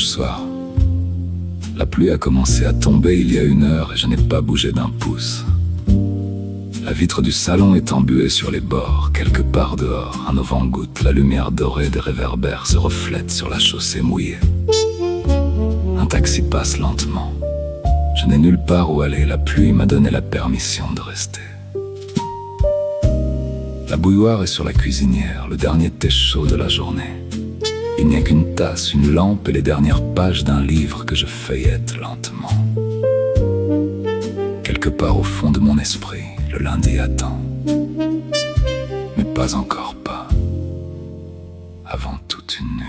dimanche soir. La pluie a commencé à tomber il y a 1 heure et je n'ai pas bougé d'un pouce. La vitre du salon est embuée sur les bords. Quelque part dehors, un vent-goutte, la lumière dorée des réverbères se reflète sur la chaussée mouillée. Un taxi passe lentement. Je n'ai nulle part où aller, la pluie m'a donné la permission de rester. La bouilloire est sur la cuisinière, le dernier thé chaud de la journée. Il n'y a qu'une tasse, une lampe et les dernières pages d'un livre que je feuillette lentement. Quelque part au fond de mon esprit, le lundi attend. Mais pas encore pas, avant toute une nuit.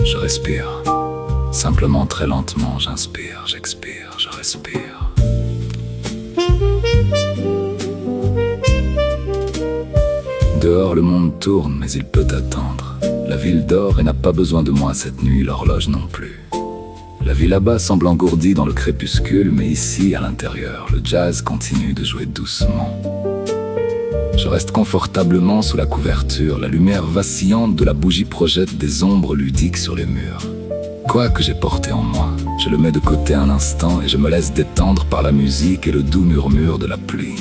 Je respire, simplement très lentement, j'inspire, j'expire, je respire. Dehors le monde tourne, mais il peut attendre. La ville dort et n'a pas besoin de moi cette nuit, l'horloge non plus. La vie là-bas semble engourdie dans le crépuscule, mais ici, à l'intérieur, le jazz continue de jouer doucement. Je reste confortablement sous la couverture, la lumière vacillante de la bougie projette des ombres ludiques sur les murs. Quoi que j'ai porté en moi, je le mets de côté un instant et je me laisse détendre par la musique et le doux murmure de la pluie.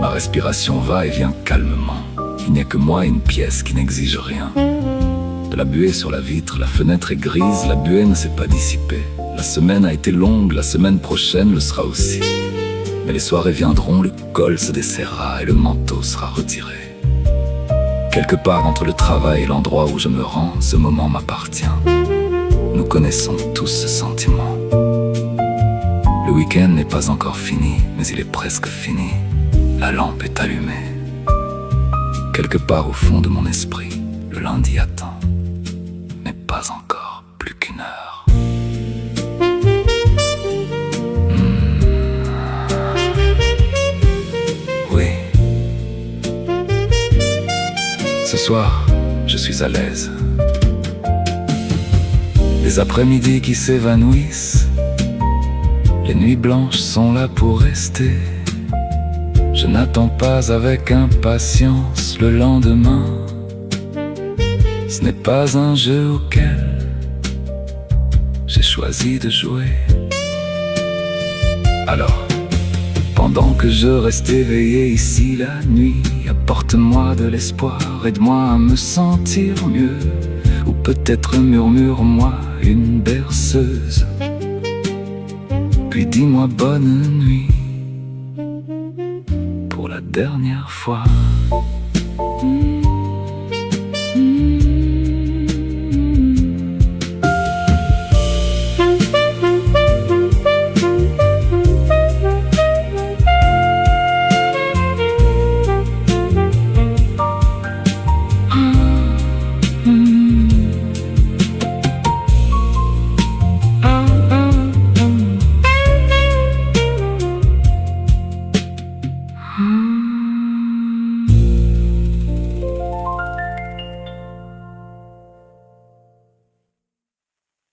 Ma respiration va et vient calmement. Il n'y a que moi et une pièce qui n'exige rien. De la buée sur la vitre, la fenêtre est grise, la buée ne s'est pas dissipée. La semaine a été longue, la semaine prochaine le sera aussi. Mais les soirées viendront, le col se desserrera et le manteau sera retiré. Quelque part entre le travail et l'endroit où je me rends, ce moment m'appartient. Nous connaissons tous ce sentiment. Le week-end n'est pas encore fini, mais il est presque fini. La lampe est allumée. Quelque part au fond de mon esprit, le lundi attend. Mais pas encore, plus qu'1 heure. Oui. Ce soir, je suis à l'aise. Les après-midi qui s'évanouissent, les nuits blanches sont là pour rester. Je n'attends pas avec impatience le lendemain. Ce n'est pas un jeu auquel j'ai choisi de jouer. Alors, pendant que je reste éveillé ici la nuit, apporte-moi de l'espoir, aide-moi à me sentir mieux. Ou peut-être murmure-moi une berceuse, puis dis-moi bonne nuit pour la dernière fois.